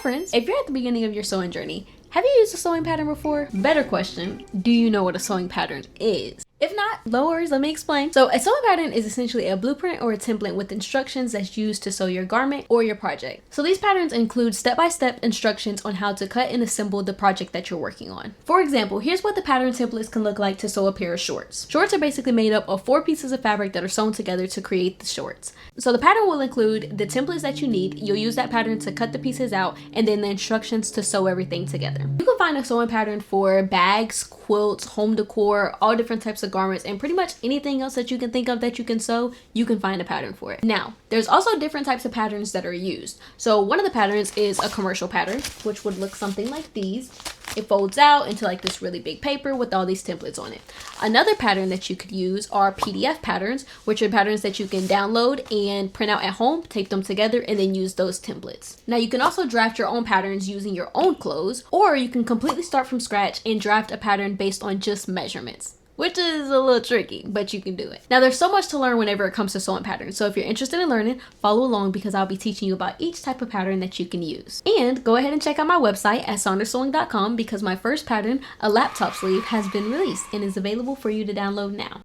reference, if you're at the beginning of your sewing journey, have you used a sewing pattern before? Better question, do you know what a sewing pattern is? If not, no worries, let me explain. So a sewing pattern is essentially a blueprint or a template with instructions that's used to sew your garment or your project. So these patterns include step-by-step instructions on how to cut and assemble the project that you're working on. For example, here's what the pattern templates can look like to sew a pair of shorts. Shorts are basically made up of 4 pieces of fabric that are sewn together to create the shorts. So the pattern will include the templates that you need. You'll use that pattern to cut the pieces out, and then the instructions to sew everything together. You can find a sewing pattern for bags, quilts, home decor, all different types of garments, and pretty much anything else that you can think of that you can sew, you can find a pattern for it. Now, there's also different types of patterns that are used. So one of the patterns is a commercial pattern, which would look something like these. It folds out into like this really big paper with all these templates on it. Another pattern that you could use are PDF patterns, which are patterns that you can download and print out at home, tape them together, and then use those templates. Now you can also draft your own patterns using your own clothes, or you can completely start from scratch and draft a pattern based on just measurements, which is a little tricky, but you can do it. Now there's so much to learn whenever it comes to sewing patterns, so if you're interested in learning, follow along because I'll be teaching you about each type of pattern that you can use. And go ahead and check out my website at SonderSewing.com because my first pattern, a laptop sleeve, has been released and is available for you to download now.